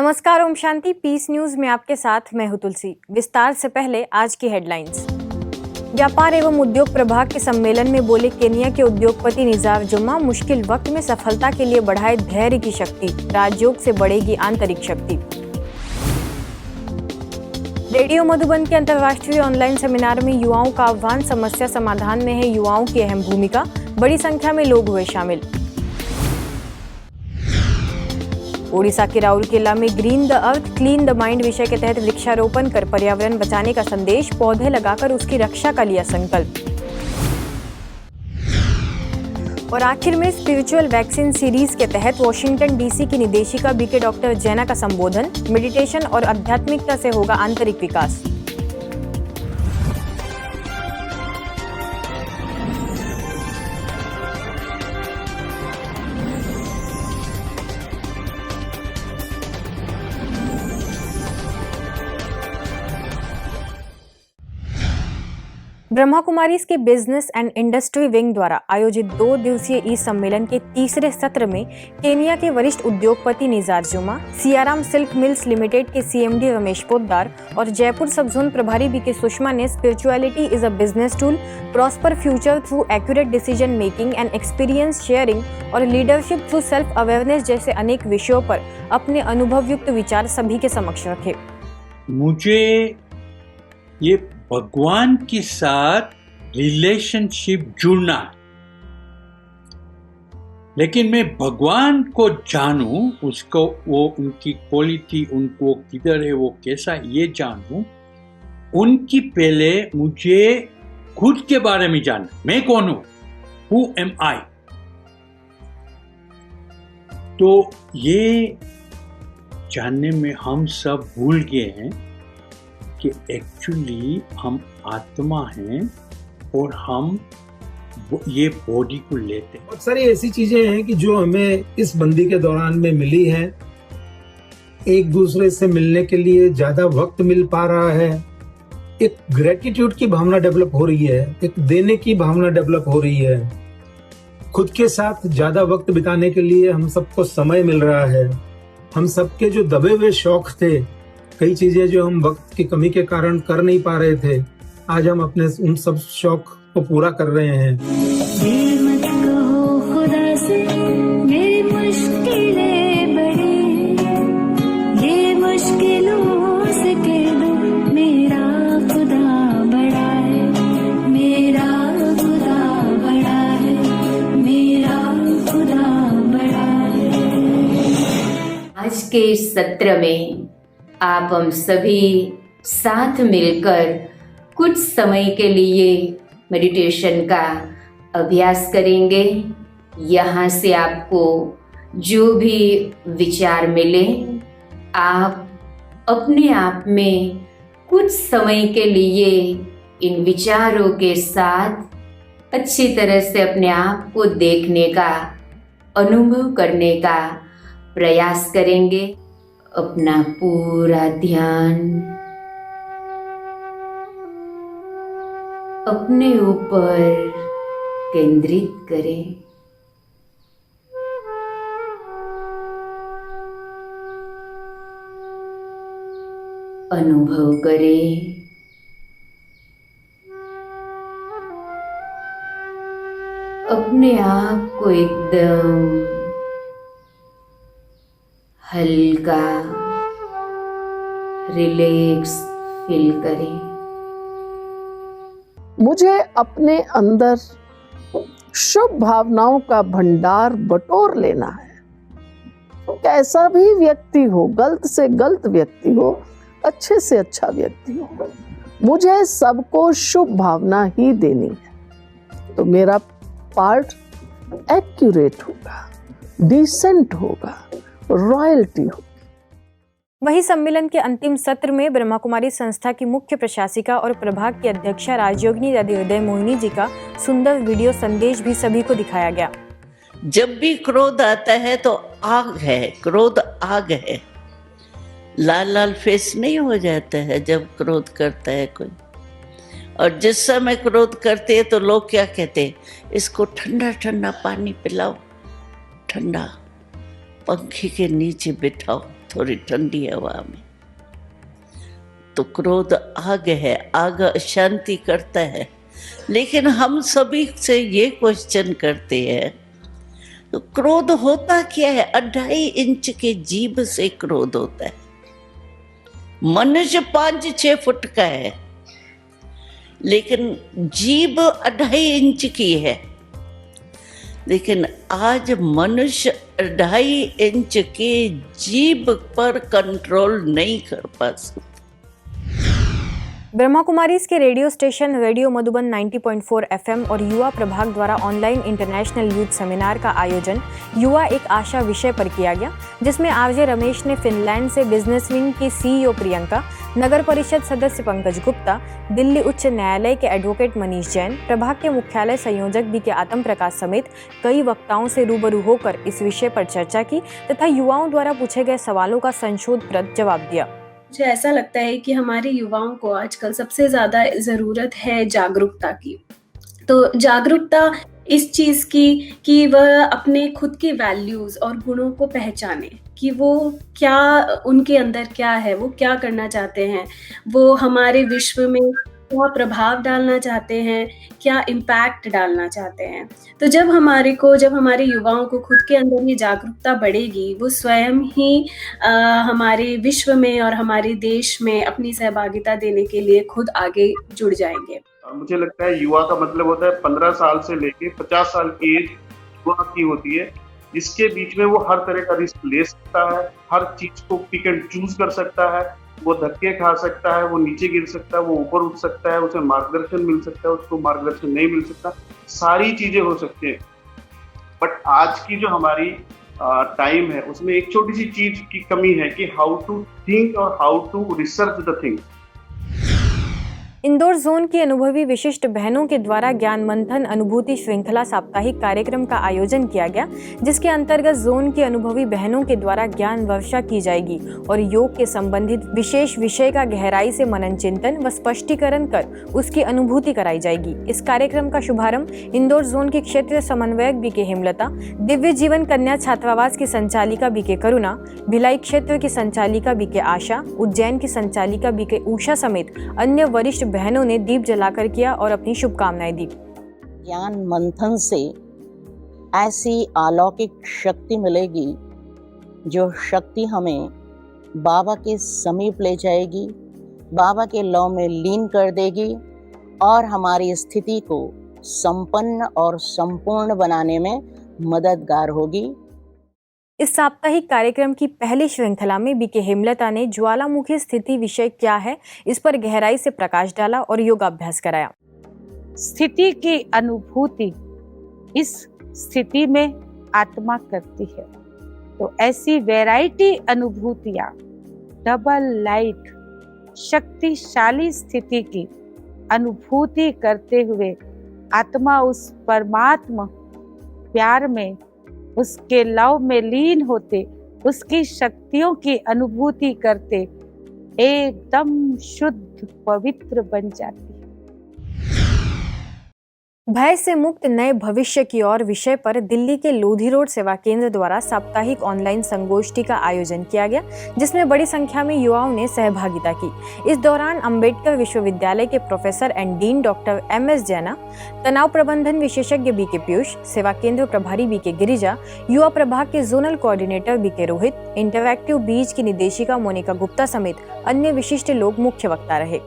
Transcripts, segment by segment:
नमस्कार, Om Shanti. Piece news में आपके साथ मैं हूं तुलसी। विस्तार से पहले आज की हेडलाइंस। व्यापार एवं उद्योग प्रभाग के सम्मेलन में बोले केनिया के उद्योगपति निज़ार जुम्मा, मुश्किल वक्त में सफलता के लिए बढ़ाए धैर्य की शक्ति, राजयोग से बढ़ेगी आंतरिक शक्ति। रेडियो मधुबन के अंतर्राष्ट्रीय ऑनलाइन सेमिनार में युवाओं का आह्वान, समस्या समाधान में है युवाओं की अहम भूमिका, बड़ी संख्या में लोग हुए शामिल। ओडिशा के राउरकेला में green the earth clean the mind विषय के तहत वृक्षारोपण कर पर्यावरण बचाने का संदेश, पौधे लगाकर उसकी रक्षा का लिया संकल्प। और आखिर में स्पिरिचुअल वैक्सीन सीरीज के तहत वॉशिंगटन डीसी की निदेशिका बीके डॉक्टर जैना का संबोधन, मेडिटेशन और आध्यात्मिकता से होगा आंतरिक विकास। ब्रह्मा कुमारीज के बिजनेस एंड इंडस्ट्री विंग द्वारा आयोजित 2 दिवसीय इस सम्मेलन के तीसरे सत्र में केनिया के वरिष्ठ उद्योगपति निज़ार जुम्मा, सियाराम सिल्क मिल्स लिमिटेड के सीएमडी रमेश पोद्दार और जयपुर सब जोन प्रभारी बीके सुषमा ने spirituality is a business tool, prosper future through accurate decision making and experience sharing और लीडरशिप थ्रू सेल्फ अवेयरनेस जैसे अनेक विषयों पर अपने अनुभवयुक्त विचार सभी के समक्ष रखे। मुझे ये भगवान के साथ रिलेशनशिप जुड़ना, लेकिन मैं भगवान को जानूं, उसको, वो उनकी क्वालिटी, उनको किधर है, वो कैसा, ये जानूं, उनकी पहले मुझे खुद के बारे में जानना, मैं कौन हूं, हु एम आई। तो ये जानने में हम सब भूल गए हैं कि एक्चुअली हम आत्मा हैं और हम ये बॉडी को लेते हैं। बहुत सारी ऐसी चीजें हैं कि जो हमें इस बंदी के दौरान में मिली हैं। एक दूसरे से मिलने के लिए ज्यादा वक्त मिल पा रहा है, एक ग्रेटिट्यूड की भावना डेवलप हो रही है, एक देने की भावना डेवलप हो रही है, खुद के साथ ज्यादा वक्त बिताने के लिए हम सबको समय मिल रहा है। हम सबके जो दबे हुए शौक थे, कई चीजें जो हम वक्त की कमी के कारण कर नहीं पा रहे थे, आज हम अपने उन सब शौक को पूरा कर रहे हैं। ये मत कहो खुदा से मेरी मुश्किलें बड़ी, ये मुश्किलों से कह दो मेरा खुदा बड़ा है, मेरा खुदा बड़ा है, मेरा खुदा बड़ा है। आज के इस सत्र में आप हम सभी साथ मिलकर कुछ समय के लिए मेडिटेशन का अभ्यास करेंगे। यहाँ से आपको जो भी विचार मिले, आप अपने आप में कुछ समय के लिए इन विचारों के साथ अच्छी तरह से अपने आप को देखने का, अनुभव करने का प्रयास करेंगे। अपना पूरा ध्यान अपने ऊपर केंद्रित करें। अनुभव करें अपने आप को एकदम हल्का, रिलैक्स फील करें। मुझे अपने अंदर शुभ भावनाओं का भंडार बटोर लेना है। कैसा भी व्यक्ति हो, गलत से गलत व्यक्ति हो, अच्छे से अच्छा व्यक्ति हो, मुझे सबको शुभ भावना ही देनी है। तो मेरा पार्ट एक्यूरेट होगा, डिसेंट होगा, रॉयल्टी हो। वहीं सम्मेलन के अंतिम सत्र में ब्रह्मा कुमारी संस्था की मुख्य प्रशासिका और प्रभाग की अध्यक्षा राजयोगिनी दादी हृदय मोहिनी जी का सुंदर वीडियो संदेश भी सभी को दिखाया गया। जब भी क्रोध आता है तो आग है, क्रोध आग है। लाल लाल फेस नहीं हो जाता है जब क्रोध करता है कोई। और जिस समय क्रोध करते हैं तो लोग क्या कहते हैं, इसको ठंडा ठंडा पानी पिलाओ, ठंडा पंखे के नीचे बिठाओ थोड़ी ठंडी हवा में। तो क्रोध आग है, आग अशांति करता है। लेकिन हम सभी से ये क्वेश्चन करते हैं, तो क्रोध होता क्या है? 2.5 इंच के जीभ से क्रोध होता है। मनुष्य 5-6 फुट का है, लेकिन जीभ 2.5 इंच की है। लेकिन आज मनुष्य 2.5 इंच के जीभ पर कंट्रोल नहीं कर पा सकता। ब्रह्मा कुमारीज के radio station radio Madhuban 90.4 FM और युवा प्रभाग द्वारा ऑनलाइन इंटरनेशनल यूथ सेमिनार का आयोजन युवा एक आशा विषय पर किया गया, जिसमें आरजे रमेश ने फिनलैंड से बिजनेस विंग की CEO प्रियंका, नगर परिषद सदस्य पंकज गुप्ता, दिल्ली उच्च न्यायालय के एडवोकेट मनीष जैन, प्रभाग के मुख्यालय संयोजक BK आत्म प्रकाश समेत कई वक्ताओं से रूबरू होकर इस विषय पर चर्चा की तथा युवाओं द्वारा पूछे गए सवालों का संशोधनप्रद जवाब दिया। मुझे ऐसा लगता है कि हमारे युवाओं को आजकल सबसे ज़्यादा ज़रूरत है जागरूकता की। तो जागरूकता इस चीज़ की कि वह अपने खुद की वैल्यूज़ और गुणों को पहचाने कि वो क्या, उनके अंदर क्या है, वो क्या करना चाहते हैं, वो हमारे विश्व में क्या प्रभाव डालना चाहते हैं, क्या इम्पैक्ट डालना चाहते हैं। तो जब हमारे युवाओं को खुद के अंदर ये जागरूकता बढ़ेगी, वो स्वयं ही हमारे विश्व में और हमारे देश में अपनी सहभागिता देने के लिए खुद आगे जुड़ जाएंगे। मुझे लगता है युवा का मतलब होता है 15 साल से लेके 50 साल की एज युवा की होती है, जिसके बीच में वो हर तरह का रिस्क ले सकता है, हर चीज को पिक एंड चूज कर सकता है, वो धक्के खा सकता है, वो नीचे गिर सकता है, वो ऊपर उठ सकता है, उसे मार्गदर्शन मिल सकता है, उसको मार्गदर्शन नहीं मिल सकता, सारी चीजें हो सकती हैं। बट आज की जो हमारी टाइम है उसमें एक छोटी सी चीज की कमी है कि हाउ टू थिंक और how to research the thing. Indore zone की अनुभवी विशिष्ट बहनों के द्वारा ज्ञान मंथन अनुभूति श्रृंखला साप्ताहिक कार्यक्रम का आयोजन किया गया, जिसके अंतर्गत जोन की अनुभवी बहनों के द्वारा ज्ञान वर्षा की जाएगी और योग के संबंधित विशेष विषय का गहराई से मनन चिंतन व स्पष्टीकरण कर उसकी अनुभूति कराई जाएगी। इस कार्यक्रम का शुभारंभ इंदौर जोन की क्षेत्रीय समन्वयक BK हेमलता, दिव्य जीवन कन्या छात्रावास की संचालिका BK करुणा, भिलाई क्षेत्र की संचालिका BK आशा, उज्जैन की संचालिका BK उषा समेत अन्य वरिष्ठ बहनों ने दीप जलाकर किया और अपनी शुभकामनाएं दी। ज्ञान मंथन से ऐसी अलौकिक शक्ति मिलेगी जो शक्ति हमें बाबा के समीप ले जाएगी, बाबा के लौ में लीन कर देगी और हमारी स्थिति को संपन्न और संपूर्ण बनाने में मददगार होगी। इस साप्ताहिक कार्यक्रम की पहली श्रृंखला में BK हेमलता ने ज्वालामुखी स्थिति विषय क्या है इस पर गहराई से प्रकाश डाला और योगाभ्यास कराया। स्थिति की अनुभूति इस स्थिति में आत्मा करती है, तो ऐसी वैरायटी अनुभूतियां डबल लाइट शक्तिशाली स्थिति की अनुभूति करते हुए आत्मा उस परमात्मा प्यार में, उसके लव में लीन होते, उसकी शक्तियों की अनुभूति करते एकदम शुद्ध पवित्र बन जाती है। भय से मुक्त नए भविष्य की ओर विषय पर दिल्ली के लोधी रोड सेवा केंद्र द्वारा साप्ताहिक ऑनलाइन संगोष्ठी का आयोजन किया गया, जिसमें बड़ी संख्या में युवाओं ने सहभागिता की। इस दौरान अंबेडकर विश्वविद्यालय के professor and dean doctor MS जैना, तनाव प्रबंधन विशेषज्ञ BK पीयूष, सेवा केंद्र प्रभारी BK गिरिजा, युवा प्रभाग के zonal coordinator BK Rohit, interactive बीज की निदेशिका मोनिका गुप्ता समेत अन्य विशिष्ट लोग मुख्य वक्ता रहे।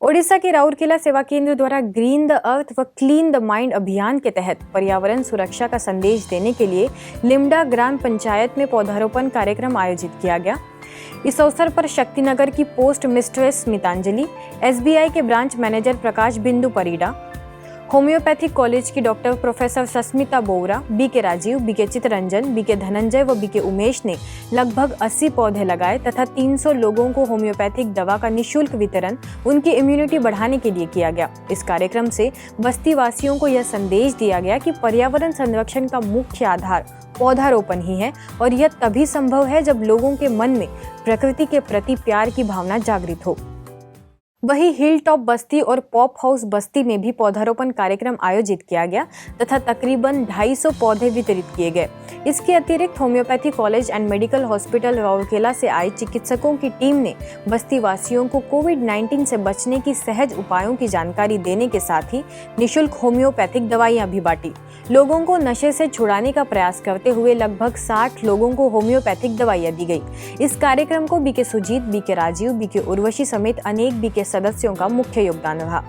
ओडिशा के राउरकेला सेवा केंद्र द्वारा ग्रीन द अर्थ व क्लीन द माइंड अभियान के तहत पर्यावरण सुरक्षा का संदेश देने के लिए लिमडा ग्राम पंचायत में पौधारोपण कार्यक्रम आयोजित किया गया। इस अवसर पर शक्तिनगर की पोस्ट मिस्ट्रेस स्मितांजलि, SBI के branch manager Prakash Bindu Parida, homeopathic college की doctor professor Sasmita Bowra, BK Rajiv, BK Chittaranjan, BK Dhananjay व BK उमेश ने लगभग 80 पौधे लगाए तथा 300 लोगों को होम्योपैथिक दवा का निःशुल्क वितरण उनकी इम्यूनिटी बढ़ाने के लिए किया गया। इस कार्यक्रम से बस्ती वासियों को यह संदेश दिया गया कि पर्यावरण संरक्षण का मुख्य आधार पौधारोपण ही है और यह तभी संभव है जब लोगों के मन में प्रकृति के प्रति प्यार की भावना जागृत हो। वहीं हिल टॉप बस्ती और पॉप हाउस बस्ती में भी पौधारोपण कार्यक्रम आयोजित किया गया तथा तकरीबन 250 पौधे वितरित किए गए। इसके अतिरिक्त homeopathy college and medical hospital Rourkela से आए चिकित्सकों की टीम ने बस्ती वासियों को कोविड-19 से बचने की सहज उपायों की जानकारी देने के साथ ही निःशुल्क होम्योपैथिक दवाइयां भी बांटी। लोगों को नशे से छुड़ाने का प्रयास करते हुए लगभग 60 लोगों को होम्योपैथिक दवाइयां दी गई। इस कार्यक्रम को BK Sujit, BK Rajeev, BK Urvashi समेत अनेक बीके सदस्यों का मुख्य योगदान रहा।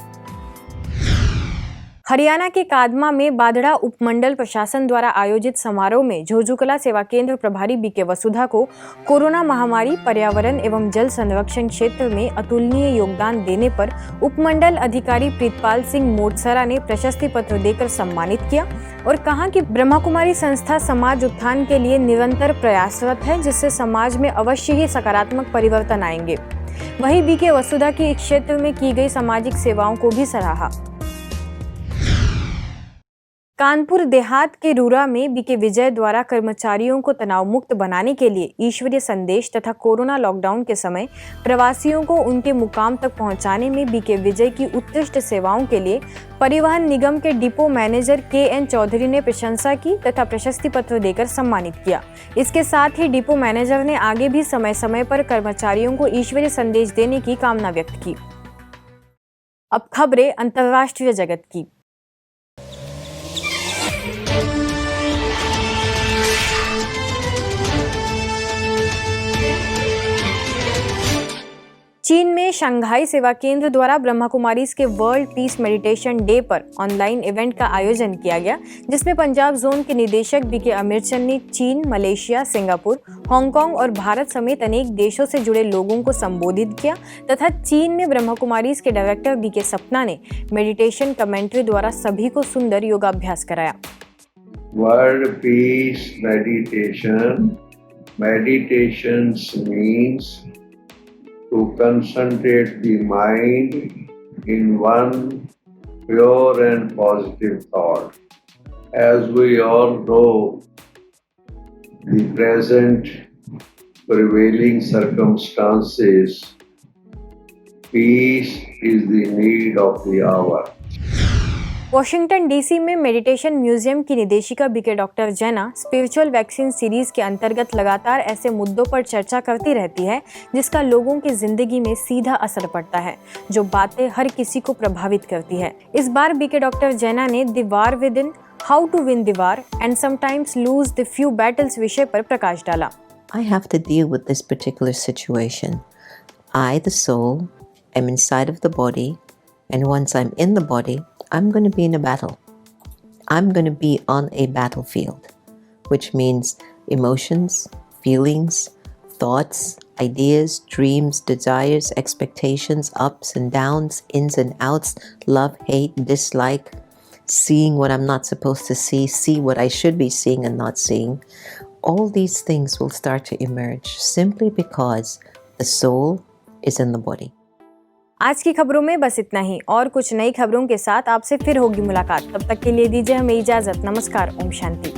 हरियाणा के कादमा में बादड़ा उपमंडल प्रशासन द्वारा आयोजित समारोह में झोझुकला सेवा केंद्र प्रभारी बीके वसुधा को कोरोना महामारी, पर्यावरण एवं जल संरक्षण क्षेत्र में अतुलनीय योगदान देने पर उपमंडल अधिकारी प्रीतपाल सिंह मोटसरा ने प्रशस्ति पत्र देकर सम्मानित किया और कहा कि ब्रह्मा कुमारी संस्था समाज उत्थान के लिए निरंतर प्रयासरत है, जिससे समाज में अवश्य ही सकारात्मक परिवर्तन आएंगे। वहीं बीके वसुधा की इस क्षेत्र में की गई सामाजिक सेवाओं को भी सराहा। कानपुर देहात के रूरा में बीके विजय द्वारा कर्मचारियों को तनाव मुक्त बनाने के लिए ईश्वरीय संदेश तथा कोरोना लॉकडाउन के समय प्रवासियों को उनके मुकाम तक पहुंचाने में बीके विजय की उत्कृष्ट सेवाओं के लिए परिवहन निगम के डिपो मैनेजर KN चौधरी ने प्रशंसा की तथा प्रशस्ति पत्र देकर सम्मानित किया। इसके साथ ही डिपो मैनेजर ने आगे भी समय समय पर कर्मचारियों को ईश्वरीय संदेश देने की कामना व्यक्त की। अब खबरें अंतर्राष्ट्रीय जगत की। चीन में शंघाई सेवा केंद्र द्वारा ब्रह्मा कुमारीज के वर्ल्ड पीस मेडिटेशन डे पर ऑनलाइन इवेंट का आयोजन किया गया, जिसमें पंजाब जोन के निदेशक बीके अमीरचंद ने चीन, मलेशिया, सिंगापुर, हांगकांग और भारत समेत अनेक देशों से जुड़े लोगों को संबोधित किया तथा चीन में ब्रह्मा कुमारीज के डायरेक्टर बीके सपना ने मेडिटेशन कमेंट्री द्वारा सभी को सुंदर योगाभ्यास कराया। World peace meditation means to concentrate the mind in one pure and positive thought. As we all know, the present prevailing circumstances, peace is the need of the hour. Washington DC में meditation museum की निदेशिका BK doctor जैना spiritual vaccine series के अंतर्गत लगातार ऐसे मुद्दों पर चर्चा करती रहती है जिसका लोगों की जिंदगी में सीधा असर पड़ता है, जो बातें हर किसी को प्रभावित करती है। इस बार बीके डॉक्टर जैना ने the war within, how to win the war and sometimes lose the few battles विषय पर प्रकाश डाला। I have to deal with this particular situation. I, the soul, am inside of the body, and once I'm in the body, I'm going to be in a battle. I'm going to be on a battlefield, which means emotions, feelings, thoughts, ideas, dreams, desires, expectations, ups and downs, ins and outs, love, hate, dislike, seeing what I'm not supposed to see what I should be seeing and not seeing. All these things will start to emerge simply because the soul is in the body. आज की खबरों में बस इतना ही, और कुछ नई खबरों के साथ आपसे फिर होगी मुलाकात। तब तक के लिए दीजिए हमें इजाजत। नमस्कार। ओम शांति।